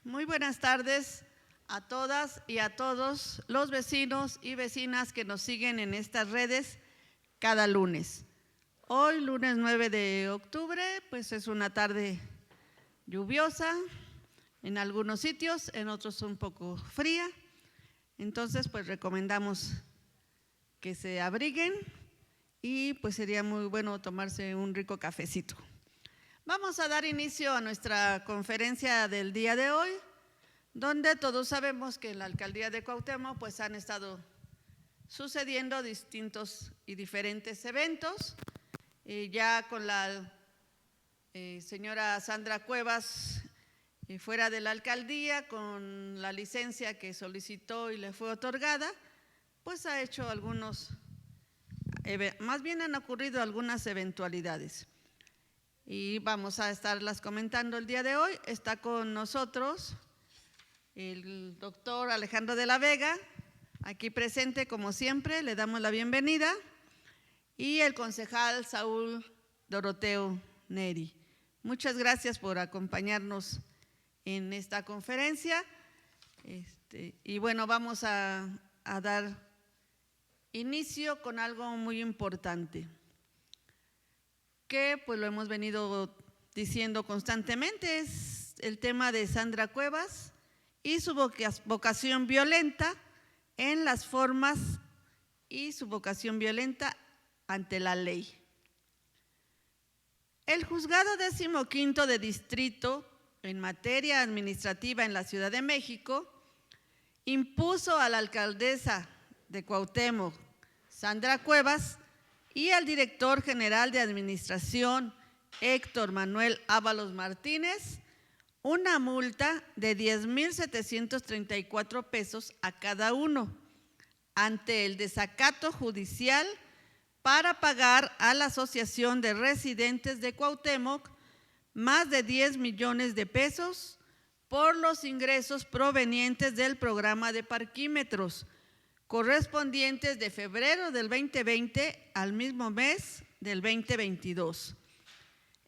Muy buenas tardes a todas y a todos los vecinos y vecinas que nos siguen en estas redes cada lunes. Hoy, lunes 9 de octubre, pues es una tarde lluviosa en algunos sitios, en otros un poco fría. Entonces, pues recomendamos que se abriguen y pues sería muy bueno tomarse un rico cafecito. Vamos a dar inicio a nuestra conferencia del día de hoy, donde todos sabemos que en la alcaldía de Cuauhtémoc pues han estado sucediendo distintos y diferentes eventos. Ya con la señora Sandra Cuevas fuera de la alcaldía, con la licencia que solicitó y le fue otorgada, pues ha hecho más bien han ocurrido algunas eventualidades. Y vamos a estarlas comentando el día de hoy. Está con nosotros el doctor Alejandro de la Vega, aquí presente como siempre, le damos la bienvenida, y el concejal Saúl Doroteo Neri. Muchas gracias por acompañarnos en esta conferencia. Y bueno, vamos a dar inicio con algo muy importante, que pues lo hemos venido diciendo constantemente, es el tema de Sandra Cuevas y su vocación violenta en las formas y su vocación violenta ante la ley. El Juzgado 15º de Distrito en materia administrativa en la Ciudad de México impuso a la alcaldesa de Cuauhtémoc, Sandra Cuevas, y al director general de administración, Héctor Manuel Ábalos Martínez, una multa de 10,734 pesos a cada uno, ante el desacato judicial para pagar a la Asociación de Residentes de Cuauhtémoc más de 10 millones de pesos por los ingresos provenientes del programa de parquímetros, correspondientes de febrero del 2020 al mismo mes del 2022.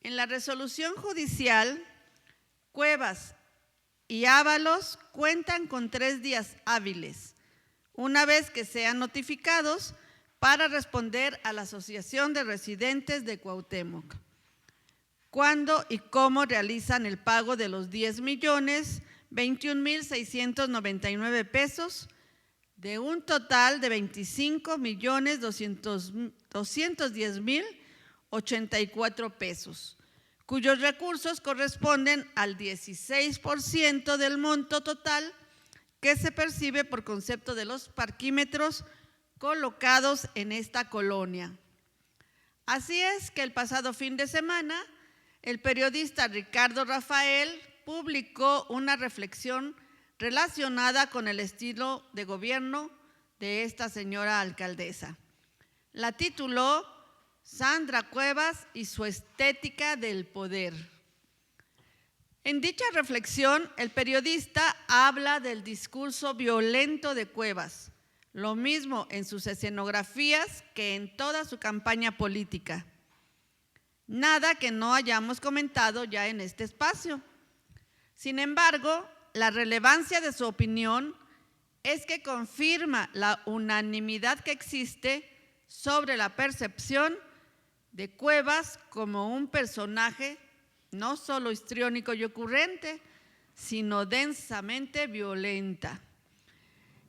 En la resolución judicial, Cuevas y Ábalos cuentan con 3 días hábiles, una vez que sean notificados, para responder a la Asociación de Residentes de Cuauhtémoc cuándo y cómo realizan el pago de los 10,21,699 pesos de un total de 25,210,084 pesos, cuyos recursos corresponden al 16% del monto total que se percibe por concepto de los parquímetros colocados en esta colonia. Así es que el pasado fin de semana, el periodista Ricardo Rafael publicó una reflexión relacionada con el estilo de gobierno de esta señora alcaldesa. La tituló Sandra Cuevas y su estética del poder. En dicha reflexión, el periodista habla del discurso violento de Cuevas, lo mismo en sus escenografías que en toda su campaña política. Nada que no hayamos comentado ya en este espacio. Sin embargo, la relevancia de su opinión es que confirma la unanimidad que existe sobre la percepción de Cuevas como un personaje no solo histriónico y ocurrente, sino densamente violenta.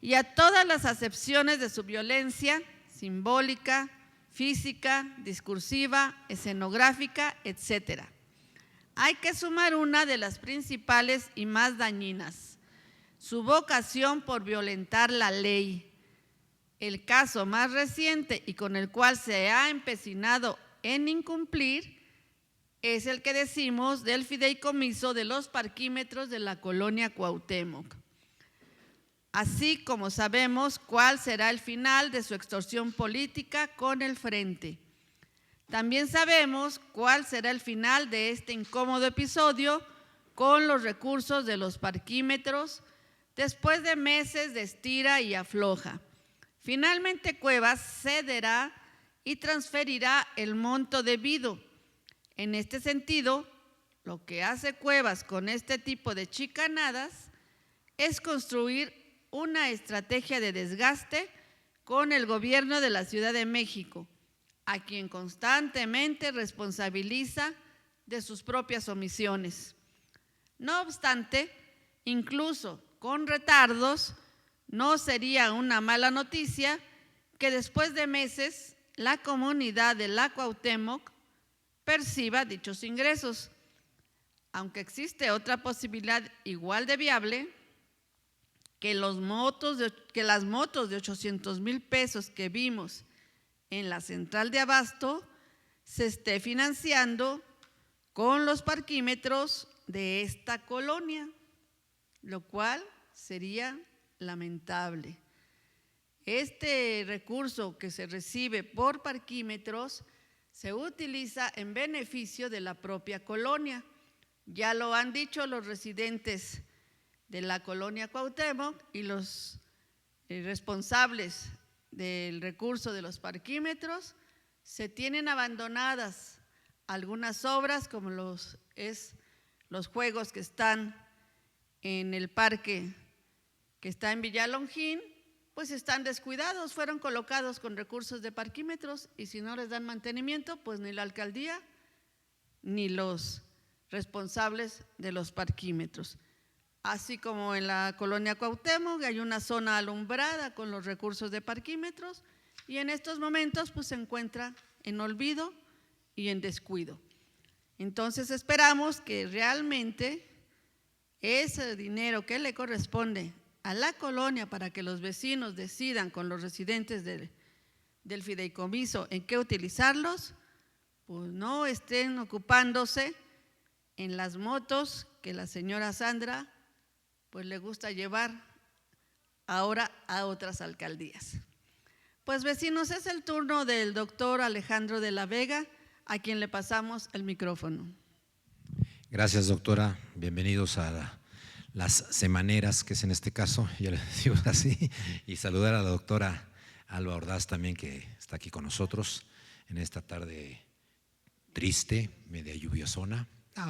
Y a todas las acepciones de su violencia simbólica, física, discursiva, escenográfica, etcétera. Hay que sumar una de las principales y más dañinas, su vocación por violentar la ley. El caso más reciente y con el cual se ha empecinado en incumplir es el que decimos del fideicomiso de los parquímetros de la colonia Cuauhtémoc. Así como sabemos cuál será el final de su extorsión política con el Frente. También sabemos cuál será el final de este incómodo episodio con los recursos de los parquímetros después de meses de estira y afloja. Finalmente Cuevas cederá y transferirá el monto debido. En este sentido, lo que hace Cuevas con este tipo de chicanadas es construir una estrategia de desgaste con el gobierno de la Ciudad de México, a quien constantemente responsabiliza de sus propias omisiones. No obstante, incluso con retardos, no sería una mala noticia que después de meses la comunidad de la Cuauhtémoc perciba dichos ingresos, aunque existe otra posibilidad igual de viable, que las motos de 800,000 pesos que vimos en la central de abasto se esté financiando con los parquímetros de esta colonia, lo cual sería lamentable. Este recurso que se recibe por parquímetros se utiliza en beneficio de la propia colonia. Ya lo han dicho los residentes de la colonia Cuauhtémoc y los responsables del recurso de los parquímetros. Se tienen abandonadas algunas obras como los juegos que están en el parque que está en Villalongín, pues están descuidados, fueron colocados con recursos de parquímetros y si no les dan mantenimiento, pues ni la alcaldía ni los responsables de los parquímetros. Así como en la colonia Cuauhtémoc hay una zona alumbrada con los recursos de parquímetros y en estos momentos pues se encuentra en olvido y en descuido. Entonces esperamos que realmente ese dinero que le corresponde a la colonia para que los vecinos decidan con los residentes del fideicomiso en qué utilizarlos, pues no estén ocupándose en las motos que la señora Sandra pues le gusta llevar ahora a otras alcaldías. Pues vecinos, es el turno del doctor Alejandro de la Vega, a quien le pasamos el micrófono. Gracias, doctora. Bienvenidos a las semaneras, que es en este caso, ya les digo así, y saludar a la doctora Alba Ordaz también, que está aquí con nosotros en esta tarde triste, media lluviosona.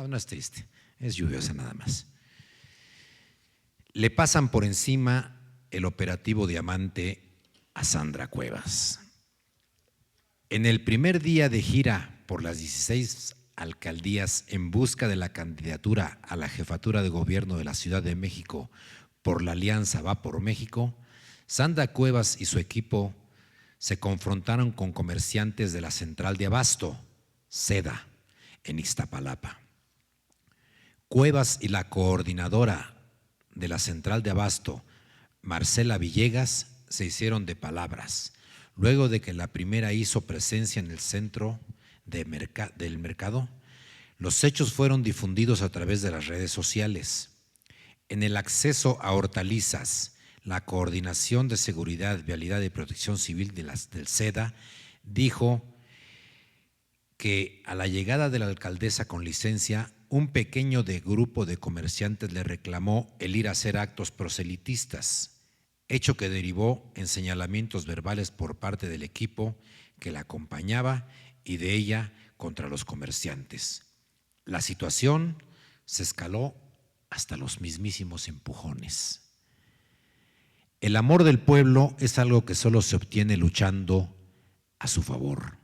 No es triste, es lluviosa nada más. Le pasan por encima el operativo Diamante a Sandra Cuevas. En el primer día de gira por las 16 alcaldías en busca de la candidatura a la jefatura de gobierno de la Ciudad de México por la alianza Va por México, Sandra Cuevas y su equipo se confrontaron con comerciantes de la central de abasto, Seda, en Iztapalapa. Cuevas y la coordinadora de la central de abasto, Marcela Villegas, se hicieron de palabras, luego de que la primera hizo presencia en el centro del mercado. Los hechos fueron difundidos a través de las redes sociales. En el acceso a hortalizas, la Coordinación de Seguridad, Vialidad y Protección Civil del SEDA dijo que a la llegada de la alcaldesa con licencia, un pequeño grupo de comerciantes le reclamó el ir a hacer actos proselitistas, hecho que derivó en señalamientos verbales por parte del equipo que la acompañaba y de ella contra los comerciantes. La situación se escaló hasta los mismísimos empujones. El amor del pueblo es algo que solo se obtiene luchando a su favor,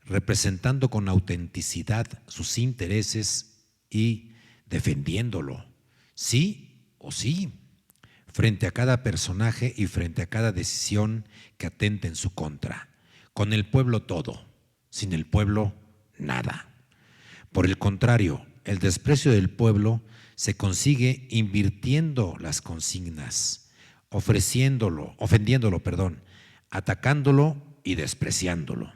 representando con autenticidad sus intereses y defendiéndolo, sí o sí, frente a cada personaje y frente a cada decisión que atente en su contra. Con el pueblo todo, sin el pueblo nada. Por el contrario, el desprecio del pueblo se consigue invirtiendo las consignas, ofendiéndolo, atacándolo y despreciándolo.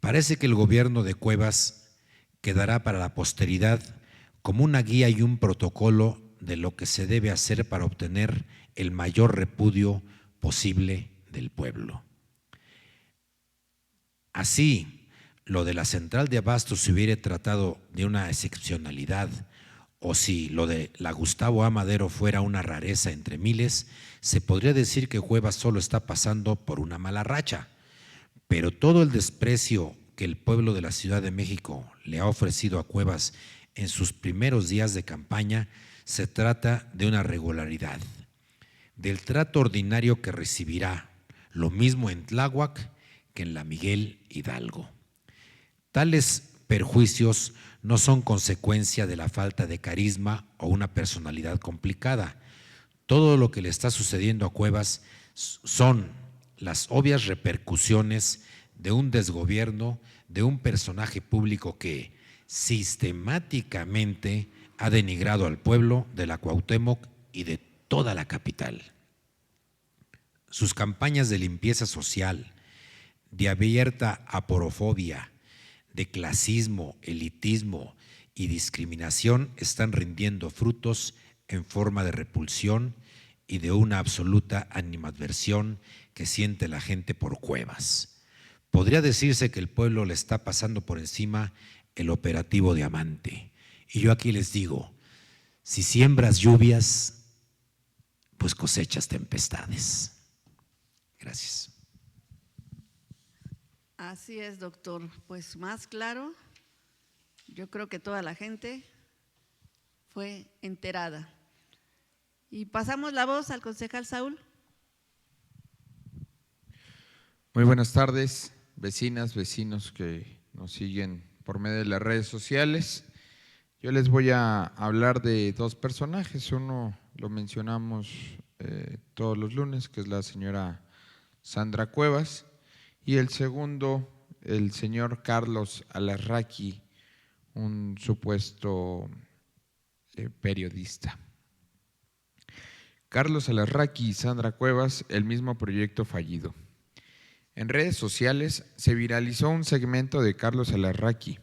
Parece que el gobierno de Cuevas quedará para la posteridad como una guía y un protocolo de lo que se debe hacer para obtener el mayor repudio posible del pueblo. Así, lo de la central de abasto se hubiera tratado de una excepcionalidad, o si lo de la Gustavo A. Madero fuera una rareza entre miles, se podría decir que Cuevas solo está pasando por una mala racha. Pero todo el desprecio que el pueblo de la Ciudad de México le ha ofrecido a Cuevas en sus primeros días de campaña se trata de una regularidad, del trato ordinario que recibirá, lo mismo en Tláhuac que en la Miguel Hidalgo. Tales perjuicios no son consecuencia de la falta de carisma o una personalidad complicada. Todo lo que le está sucediendo a Cuevas son las obvias repercusiones de un desgobierno de un personaje público que sistemáticamente ha denigrado al pueblo de la Cuauhtémoc y de toda la capital. Sus campañas de limpieza social, de abierta aporofobia, de clasismo, elitismo y discriminación están rindiendo frutos en forma de repulsión y de una absoluta animadversión que siente la gente por Cuevas. Podría decirse que el pueblo le está pasando por encima el operativo Diamante. Y yo aquí les digo, si siembras lluvias, pues cosechas tempestades. Gracias. Así es, doctor. Pues más claro, yo creo que toda la gente fue enterada. Y pasamos la voz al concejal Saúl. Muy buenas tardes, vecinas, vecinos que nos siguen por medio de las redes sociales. Yo les voy a hablar de dos personajes. Uno lo mencionamos todos los lunes, que es la señora Sandra Cuevas, y el segundo, el señor Carlos Alarraqui, un supuesto periodista. Carlos Alarraqui y Sandra Cuevas, el mismo proyecto fallido. En redes sociales se viralizó un segmento de Carlos Alarraqui,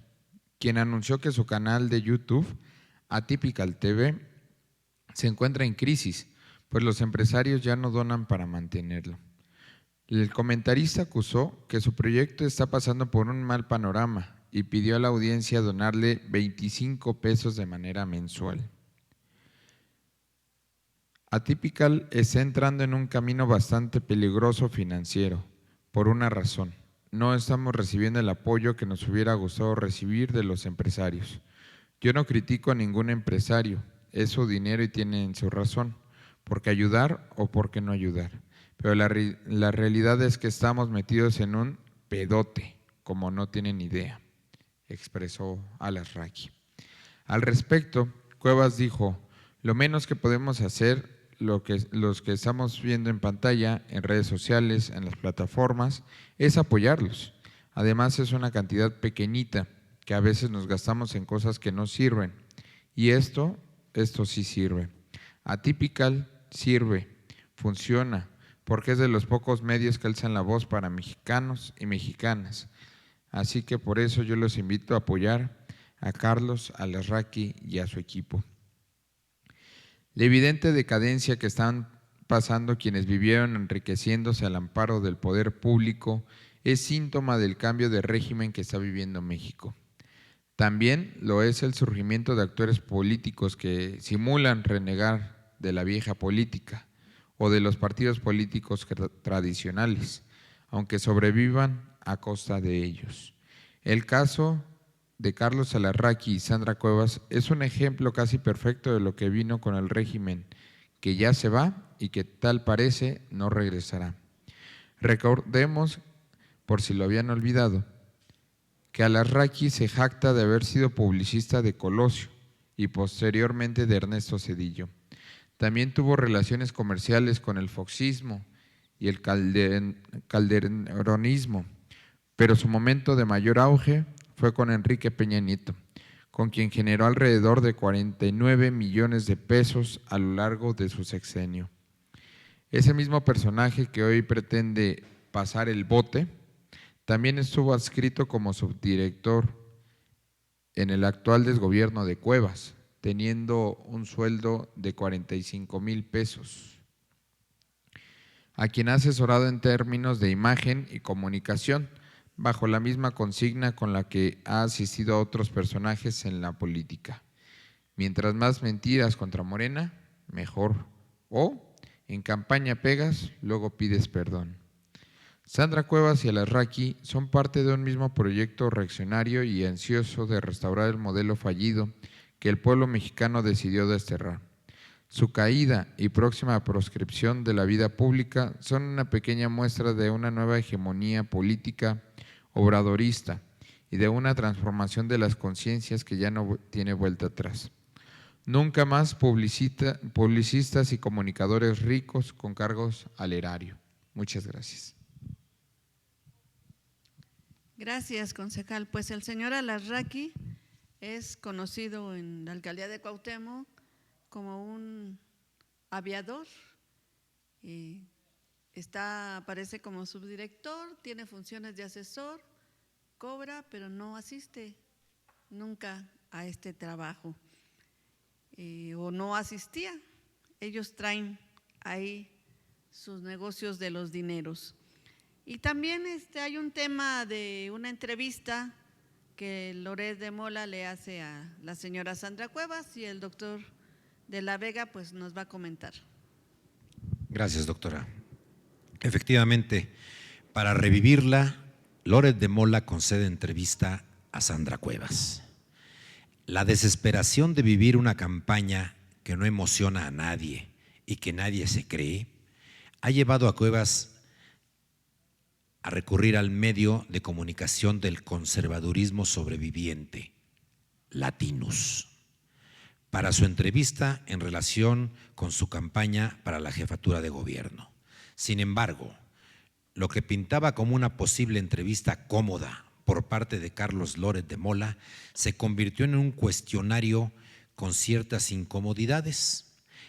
quien anunció que su canal de YouTube, Atypical TV, se encuentra en crisis, pues los empresarios ya no donan para mantenerlo. El comentarista acusó que su proyecto está pasando por un mal panorama y pidió a la audiencia donarle 25 pesos de manera mensual. Atypical está entrando en un camino bastante peligroso financiero, por una razón. No estamos recibiendo el apoyo que nos hubiera gustado recibir de los empresarios. Yo no critico a ningún empresario, es su dinero y tienen su razón, por qué ayudar o por qué no ayudar. Pero la realidad es que estamos metidos en un pedote, como no tienen idea, expresó Alarraqui. Al respecto, Cuevas dijo, lo menos que podemos hacer, los que estamos viendo en pantalla, en redes sociales, en las plataformas, es apoyarlos. Además es una cantidad pequeñita que a veces nos gastamos en cosas que no sirven. Y esto sí sirve. Atypical sirve, funciona, porque es de los pocos medios que alzan la voz para mexicanos y mexicanas. Así que por eso yo los invito a apoyar a Carlos Alarraqui y a su equipo. La evidente decadencia que están pasando quienes vivieron enriqueciéndose al amparo del poder público es síntoma del cambio de régimen que está viviendo México. También lo es el surgimiento de actores políticos que simulan renegar de la vieja política o de los partidos políticos tradicionales, aunque sobrevivan a costa de ellos. El caso de Carlos Alarraqui y Sandra Cuevas es un ejemplo casi perfecto de lo que vino con el régimen, que ya se va y que tal parece no regresará. Recordemos, por si lo habían olvidado, que Alarraqui se jacta de haber sido publicista de Colosio y posteriormente de Ernesto Zedillo. También tuvo relaciones comerciales con el foxismo y el calderonismo, pero su momento de mayor auge fue con Enrique Peña Nieto, con quien generó alrededor de 49 millones de pesos a lo largo de su sexenio. Ese mismo personaje que hoy pretende pasar el bote, también estuvo adscrito como subdirector en el actual desgobierno de Cuevas, teniendo un sueldo de 45,000 pesos, a quien ha asesorado en términos de imagen y comunicación, bajo la misma consigna con la que ha asistido a otros personajes en la política. Mientras más mentiras contra Morena, mejor. O en campaña pegas, luego pides perdón. Sandra Cuevas y Alarraqui son parte de un mismo proyecto reaccionario y ansioso de restaurar el modelo fallido que el pueblo mexicano decidió desterrar. Su caída y próxima proscripción de la vida pública son una pequeña muestra de una nueva hegemonía política obradorista y de una transformación de las conciencias que ya no tiene vuelta atrás. Nunca más publicistas y comunicadores ricos con cargos al erario. Muchas gracias. Gracias, concejal. Pues el señor Alarraqui es conocido en la alcaldía de Cuauhtémoc como un aviador. Aparece como subdirector, tiene funciones de asesor, cobra, pero no asiste nunca a este trabajo. O no asistía. Ellos traen ahí sus negocios de los dineros. Y también hay un tema de una entrevista que Loret de Mola le hace a la señora Sandra Cuevas y el doctor de la Vega pues nos va a comentar. Gracias, doctora. Efectivamente, para revivirla, Loret de Mola concede entrevista a Sandra Cuevas. La desesperación de vivir una campaña que no emociona a nadie y que nadie se cree, ha llevado a Cuevas a recurrir al medio de comunicación del conservadurismo sobreviviente, Latinus, para su entrevista en relación con su campaña para la jefatura de gobierno. Sin embargo, lo que pintaba como una posible entrevista cómoda por parte de Carlos Loret de Mola se convirtió en un cuestionario con ciertas incomodidades,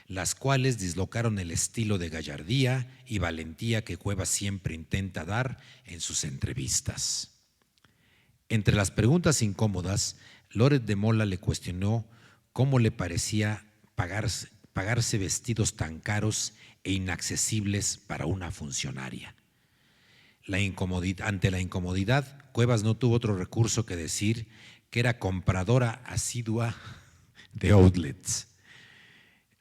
las cuales dislocaron el estilo de gallardía y valentía que Cuevas siempre intenta dar en sus entrevistas. Entre las preguntas incómodas, Loret de Mola le cuestionó cómo le parecía pagarse vestidos tan caros e inaccesibles para una funcionaria. Ante la incomodidad, Cuevas no tuvo otro recurso que decir que era compradora asidua de outlets.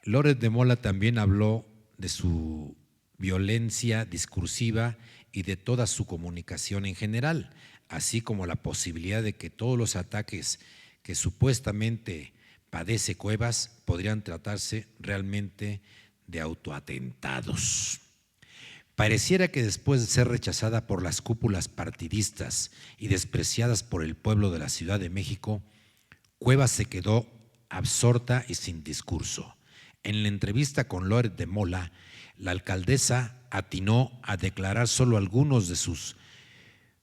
Loret de Mola también habló de su violencia discursiva y de toda su comunicación en general, así como la posibilidad de que todos los ataques que supuestamente padece Cuevas podrían tratarse realmente de autoatentados. Pareciera que después de ser rechazada por las cúpulas partidistas y despreciadas por el pueblo de la Ciudad de México, Cuevas se quedó absorta y sin discurso. En la entrevista con Loret de Mola, la alcaldesa atinó a declarar solo algunos de sus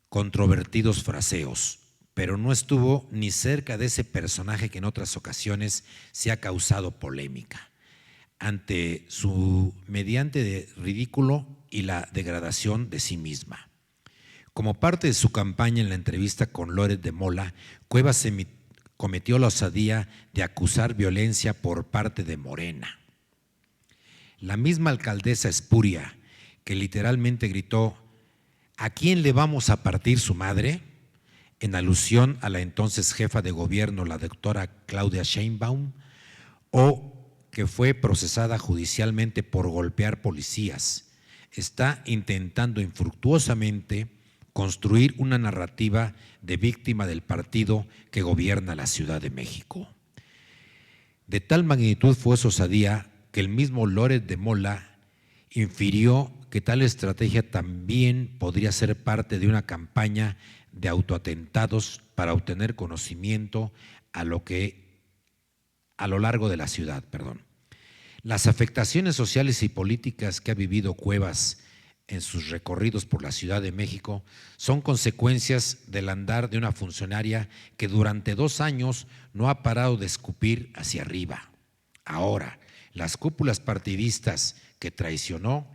controvertidos fraseos, pero no estuvo ni cerca de ese personaje que en otras ocasiones se ha causado polémica, ante su mediante de ridículo y la degradación de sí misma. Como parte de su campaña en la entrevista con Loret de Mola, Cuevas cometió la osadía de acusar violencia por parte de Morena. La misma alcaldesa espuria, que literalmente gritó: ¿a quién le vamos a partir su madre?, en alusión a la entonces jefa de gobierno, la doctora Claudia Sheinbaum, o que fue procesada judicialmente por golpear policías, está intentando infructuosamente construir una narrativa de víctima del partido que gobierna la Ciudad de México. De tal magnitud fue su osadía que el mismo Loret de Mola infirió que tal estrategia también podría ser parte de una campaña de autoatentados para obtener conocimiento a lo largo de la ciudad. Las afectaciones sociales y políticas que ha vivido Cuevas en sus recorridos por la Ciudad de México son consecuencias del andar de una funcionaria que durante 2 años no ha parado de escupir hacia arriba. Ahora, las cúpulas partidistas que traicionó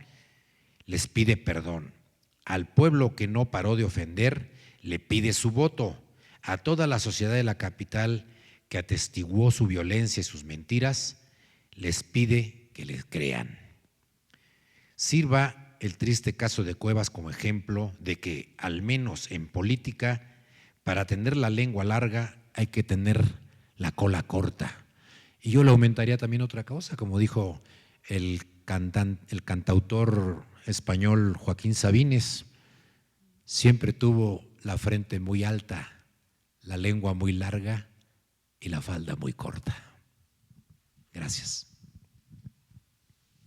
les pide perdón. Al pueblo que no paró de ofender le pide su voto. A toda la sociedad de la capital que atestiguó su violencia y sus mentiras, les pide que les crean. Sirva el triste caso de Cuevas como ejemplo de que, al menos en política, para tener la lengua larga hay que tener la cola corta. Y yo le aumentaría también otra cosa, como dijo el cantautor español Joaquín Sabines: Siempre tuvo la frente muy alta, la lengua muy larga y la falda muy corta. Gracias.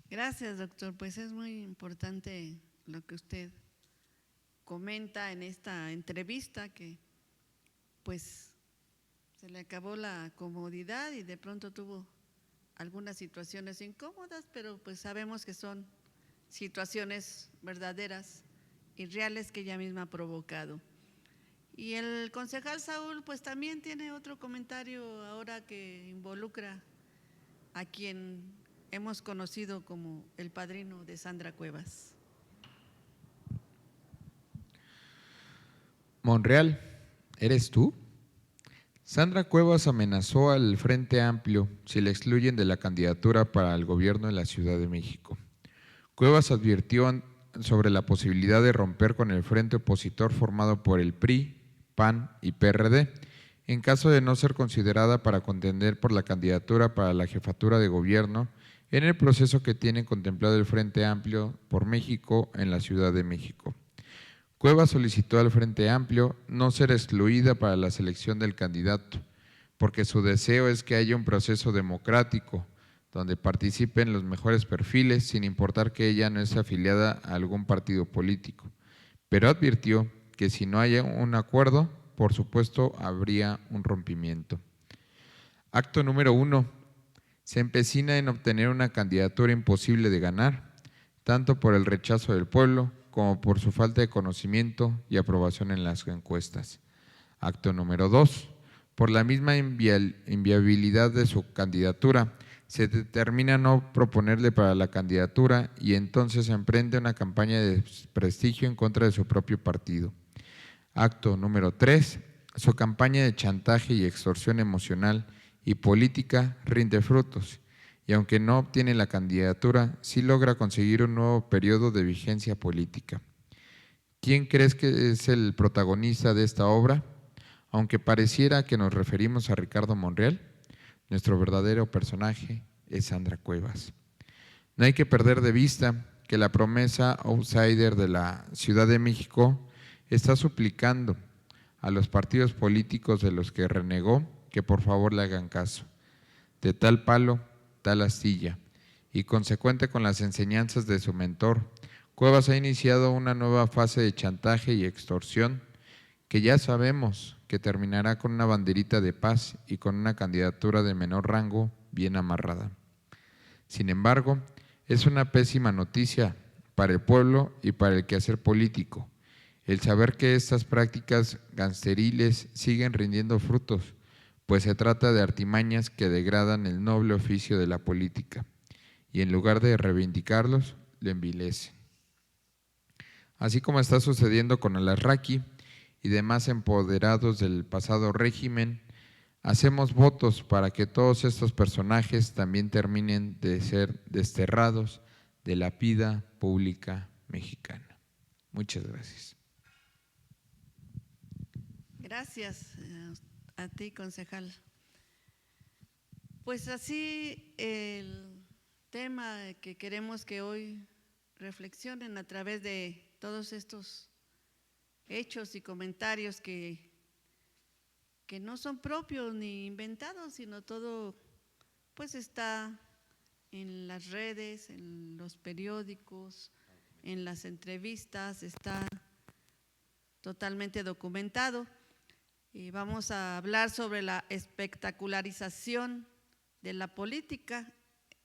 Gracias, doctor. Pues es muy importante lo que usted comenta en esta entrevista, que pues se le acabó la comodidad y de pronto tuvo algunas situaciones incómodas, pero pues sabemos que son situaciones verdaderas y reales que ella misma ha provocado. Y el concejal Saúl pues también tiene otro comentario ahora que involucra a quien hemos conocido como el padrino de Sandra Cuevas. Monreal, ¿eres tú? Sandra Cuevas amenazó al Frente Amplio si la excluyen de la candidatura para el gobierno de la Ciudad de México. Cuevas advirtió sobre la posibilidad de romper con el frente opositor formado por el PRI, PAN y PRD, en caso de no ser considerada para contender por la candidatura para la jefatura de gobierno en el proceso que tiene contemplado el Frente Amplio por México en la Ciudad de México. Cuevas solicitó al Frente Amplio no ser excluida para la selección del candidato, porque su deseo es que haya un proceso democrático donde participen los mejores perfiles, sin importar que ella no esté afiliada a algún partido político. Pero advirtió que si no hay un acuerdo, por supuesto, habría un rompimiento. Acto número 1. Se empecina en obtener una candidatura imposible de ganar, tanto por el rechazo del pueblo como por su falta de conocimiento y aprobación en las encuestas. Acto número 2. Por la misma inviabilidad de su candidatura, se determina no proponerle para la candidatura y entonces emprende una campaña de desprestigio en contra de su propio partido. Acto número 3. Su campaña de chantaje y extorsión emocional y política rinde frutos, y aunque no obtiene la candidatura, sí logra conseguir un nuevo periodo de vigencia política. ¿Quién crees que es el protagonista de esta obra? Aunque pareciera que nos referimos a Ricardo Monreal, nuestro verdadero personaje es Sandra Cuevas. No hay que perder de vista que la promesa outsider de la Ciudad de México está suplicando a los partidos políticos de los que renegó que por favor le hagan caso. De tal palo, tal astilla, y consecuente con las enseñanzas de su mentor, Cuevas ha iniciado una nueva fase de chantaje y extorsión que ya sabemos que terminará con una banderita de paz y con una candidatura de menor rango bien amarrada. Sin embargo, es una pésima noticia para el pueblo y para el quehacer político el saber que estas prácticas gangsteriles siguen rindiendo frutos, pues se trata de artimañas que degradan el noble oficio de la política y en lugar de reivindicarlos, lo envilecen. Así como está sucediendo con Alarraqui y demás empoderados del pasado régimen, hacemos votos para que todos estos personajes también terminen de ser desterrados de la vida pública mexicana. Muchas gracias. Gracias a ti, concejal. Pues así el tema que queremos que hoy reflexionen a través de todos estos hechos y comentarios que no son propios ni inventados, sino todo pues está en las redes, en los periódicos, en las entrevistas, está totalmente documentado. Y vamos a hablar sobre la espectacularización de la política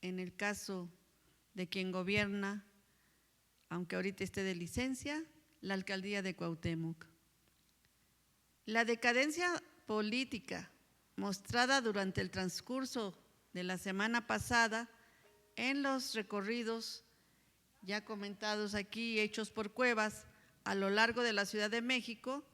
en el caso de quien gobierna, aunque ahorita esté de licencia, la alcaldía de Cuauhtémoc. La decadencia política mostrada durante el transcurso de la semana pasada en los recorridos ya comentados aquí, hechos por Cuevas a lo largo de la Ciudad de México,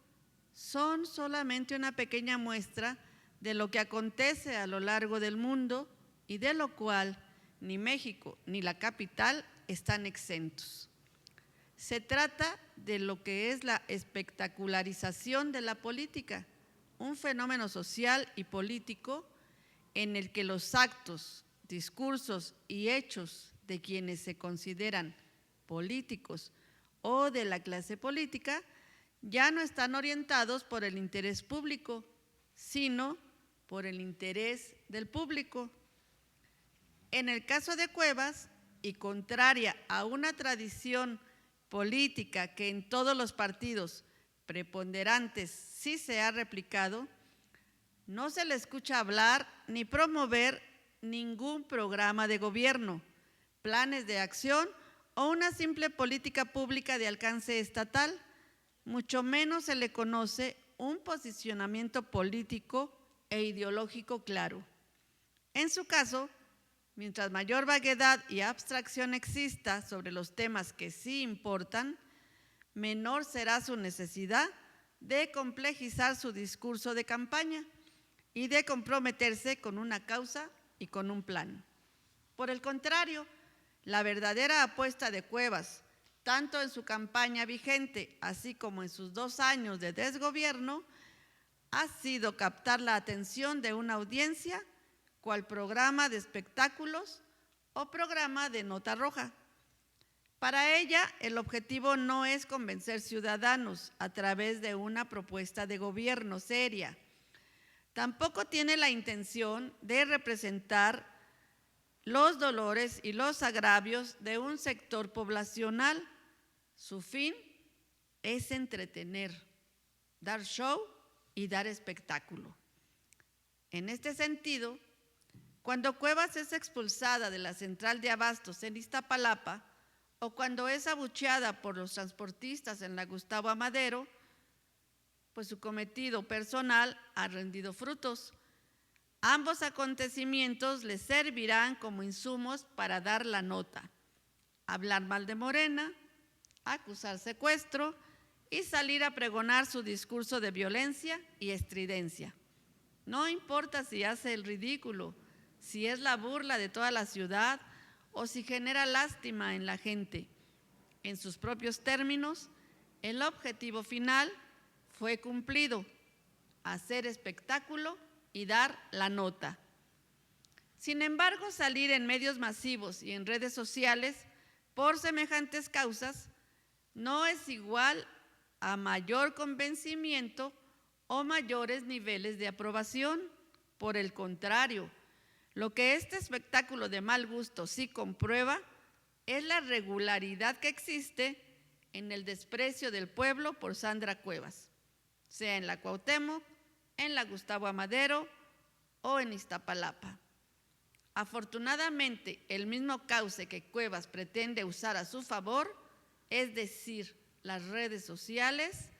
son solamente una pequeña muestra de lo que acontece a lo largo del mundo y de lo cual ni México ni la capital están exentos. Se trata de lo que es la espectacularización de la política, un fenómeno social y político en el que los actos, discursos y hechos de quienes se consideran políticos o de la clase política ya no están orientados por el interés público, sino por el interés del público. En el caso de Cuevas, y contraria a una tradición política que en todos los partidos preponderantes sí se ha replicado, no se le escucha hablar ni promover ningún programa de gobierno, planes de acción o una simple política pública de alcance estatal, mucho menos se le conoce un posicionamiento político e ideológico claro. En su caso, mientras mayor vaguedad y abstracción exista sobre los temas que sí importan, menor será su necesidad de complejizar su discurso de campaña y de comprometerse con una causa y con un plan. Por el contrario, la verdadera apuesta de Cuevas, tanto en su campaña vigente, así como en sus 2 años de desgobierno, ha sido captar la atención de una audiencia, cual programa de espectáculos o programa de nota roja. Para ella, el objetivo no es convencer ciudadanos a través de una propuesta de gobierno seria. Tampoco tiene la intención de representar los dolores y los agravios de un sector poblacional. Su fin es entretener, dar show y dar espectáculo. En este sentido, cuando Cuevas es expulsada de la central de abastos en Iztapalapa o cuando es abucheada por los transportistas en la Gustavo Amadero, pues su cometido personal ha rendido frutos. Ambos acontecimientos le servirán como insumos para dar la nota, hablar mal de Morena, acusar secuestro y salir a pregonar su discurso de violencia y estridencia. No importa si hace el ridículo, si es la burla de toda la ciudad o si genera lástima en la gente. En sus propios términos, el objetivo final fue cumplido: hacer espectáculo y dar la nota. Sin embargo, salir en medios masivos y en redes sociales por semejantes causas no es igual a mayor convencimiento o mayores niveles de aprobación. Por el contrario, lo que este espectáculo de mal gusto sí comprueba es la regularidad que existe en el desprecio del pueblo por Sandra Cuevas, sea en la Cuauhtémoc, en la Gustavo Amadero o en Iztapalapa. Afortunadamente, el mismo cauce que Cuevas pretende usar a su favor, es decir, las redes sociales,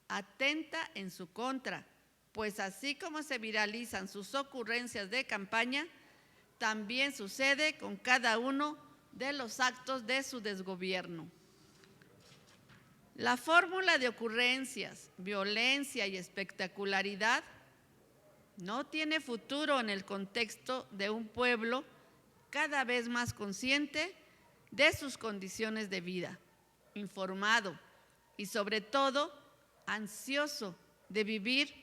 atenta en su contra, pues así como se viralizan sus ocurrencias de campaña, también sucede con cada uno de los actos de su desgobierno. La fórmula de ocurrencias, violencia y espectacularidad no tiene futuro en el contexto de un pueblo cada vez más consciente de sus condiciones de vida, informado y sobre todo ansioso de vivir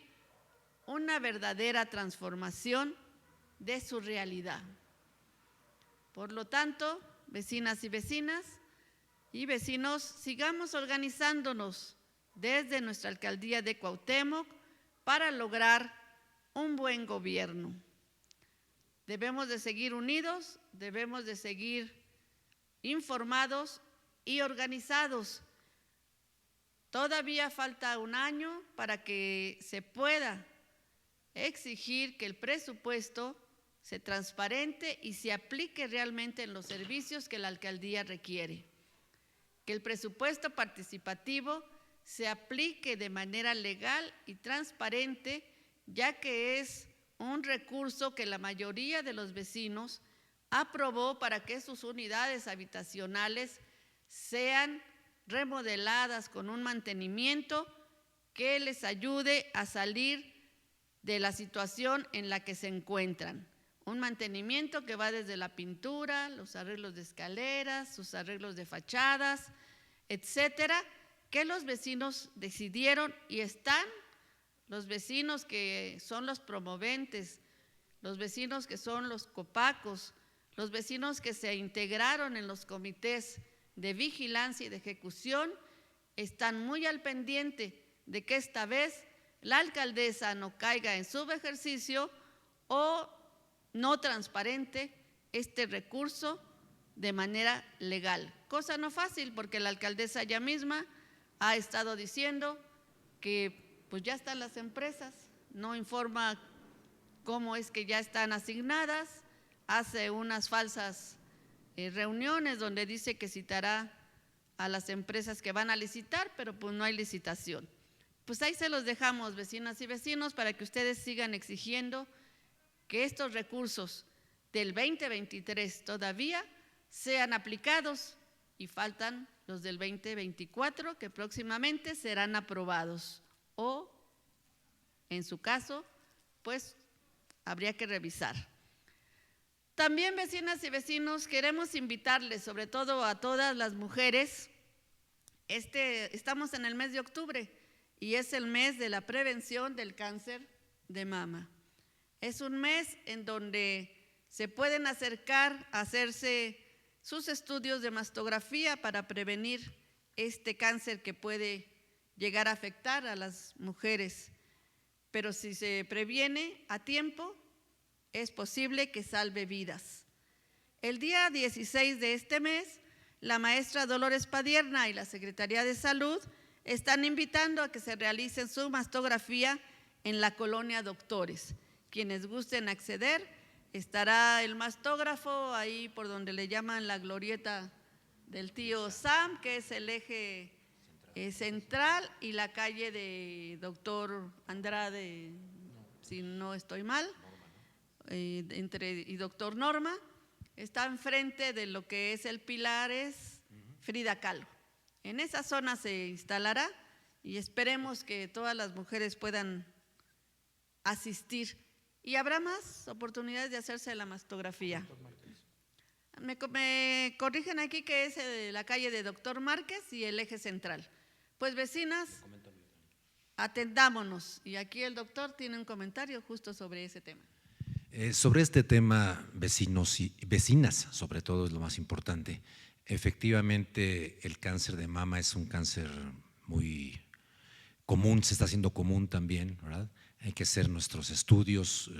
una verdadera transformación de su realidad. Por lo tanto, vecinas y vecinos, sigamos organizándonos desde nuestra alcaldía de Cuauhtémoc para lograr un buen gobierno. Debemos de seguir unidos, debemos de seguir informados y organizados. Todavía falta un año para que se pueda exigir que el presupuesto se transparente y se aplique realmente en los servicios que la alcaldía requiere. Que el presupuesto participativo se aplique de manera legal y transparente, ya que es un recurso que la mayoría de los vecinos aprobó para que sus unidades habitacionales sean remodeladas con un mantenimiento que les ayude a salir de la situación en la que se encuentran. Un mantenimiento que va desde la pintura, los arreglos de escaleras, sus arreglos de fachadas, etcétera, que los vecinos decidieron y están, los vecinos que son los promoventes, los vecinos que son los copacos, los vecinos que se integraron en los comités de vigilancia y de ejecución, están muy al pendiente de que esta vez la alcaldesa no caiga en subejercicio o no transparente este recurso de manera legal. Cosa no fácil porque la alcaldesa ella misma ha estado diciendo que pues ya están las empresas, no informa cómo es que ya están asignadas, hace unas falsas reuniones donde dice que citará a las empresas que van a licitar, pero pues no hay licitación. Pues ahí se los dejamos, vecinas y vecinos, para que ustedes sigan exigiendo que estos recursos del 2023 todavía sean aplicados y faltan los del 2024 que próximamente serán aprobados o, en su caso, pues habría que revisar. También, vecinas y vecinos, queremos invitarles, sobre todo a todas las mujeres, estamos en el mes de octubre y es el mes de la prevención del cáncer de mama. Es un mes en donde se pueden acercar a hacerse sus estudios de mastografía para prevenir este cáncer que puede llegar a afectar a las mujeres. Pero si se previene a tiempo, es posible que salve vidas. El día 16 de este mes, la maestra Dolores Padierna y la Secretaría de Salud están invitando a que se realicen su mastografía en la colonia Doctores. Quienes gusten acceder, estará el mastógrafo ahí por donde le llaman la glorieta del tío Sam, que es el eje central, y la calle de Doctor Andrade, si no estoy mal, y Doctor Norma, está enfrente de lo que es el Pilares Frida Kahlo. En esa zona se instalará y esperemos que todas las mujeres puedan asistir. Y habrá más oportunidades de hacerse la mastografía. Me corrigen aquí que es la calle de Doctor Márquez y el eje central. Pues vecinas, atendámonos. Y aquí el doctor tiene un comentario justo sobre ese tema. Sobre este tema, vecinos y vecinas, sobre todo es lo más importante. Efectivamente, el cáncer de mama es un cáncer muy común, se está haciendo común también, ¿verdad? Hay que hacer nuestros estudios,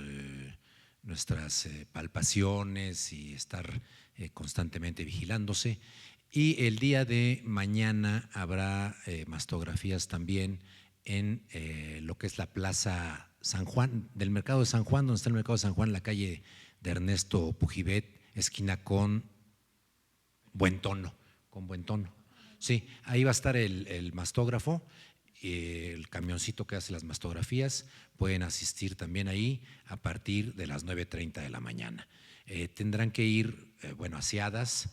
nuestras palpaciones y estar constantemente vigilándose. Y el día de mañana habrá mastografías también en lo que es la Plaza San Juan, del Mercado de San Juan, donde está el Mercado de San Juan, la calle de Ernesto Pujibet, esquina con Buen Tono. Sí, ahí va a estar el mastógrafo, el camioncito que hace las mastografías. Pueden asistir también ahí a partir de las 9:30 de la mañana. Tendrán que ir, aseadas,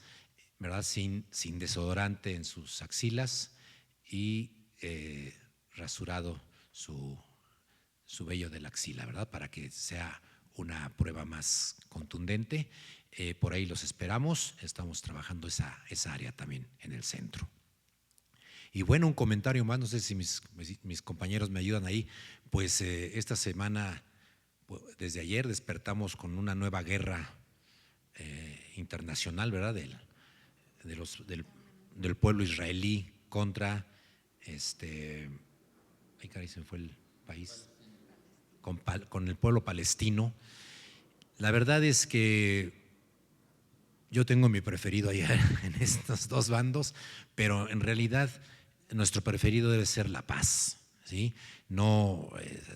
¿verdad? Sin desodorante en sus axilas y rasurado su vello de la axila, ¿verdad? Para que sea una prueba más contundente. Por ahí los esperamos, estamos trabajando esa área también en el centro. Y bueno, un comentario más, no sé si mis compañeros me ayudan ahí, pues esta semana, desde ayer despertamos con una nueva guerra internacional, ¿verdad? Del pueblo israelí contra, ay caray, se me fue el país, con el pueblo palestino. La verdad es que yo tengo mi preferido allá en estos dos bandos, pero en realidad nuestro preferido debe ser la paz, ¿sí? No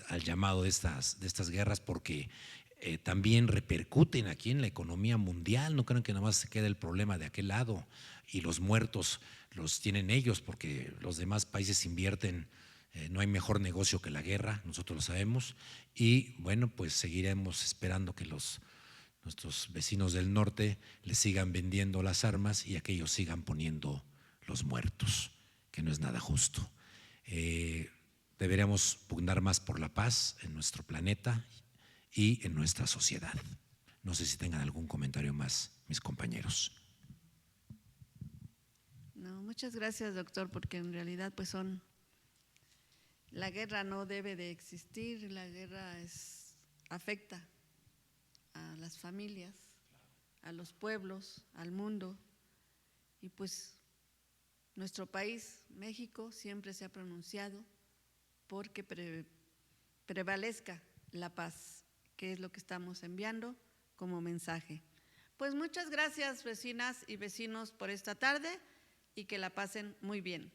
al llamado de estas guerras, porque también repercuten aquí en la economía mundial. No crean que nada más se queda el problema de aquel lado y los muertos los tienen ellos, porque los demás países invierten. No hay mejor negocio que la guerra, nosotros lo sabemos, y bueno, pues seguiremos esperando que nuestros vecinos del norte les sigan vendiendo las armas y aquellos sigan poniendo los muertos, que no es nada justo. Deberíamos pugnar más por la paz en nuestro planeta y en nuestra sociedad. No sé si tengan algún comentario más, mis compañeros. No, muchas gracias, doctor, porque en realidad pues la guerra no debe de existir, la guerra afecta a las familias, a los pueblos, al mundo, y pues Nuestro país, México, siempre se ha pronunciado porque prevalezca la paz, que es lo que estamos enviando como mensaje. Pues muchas gracias, vecinas y vecinos, por esta tarde y que la pasen muy bien.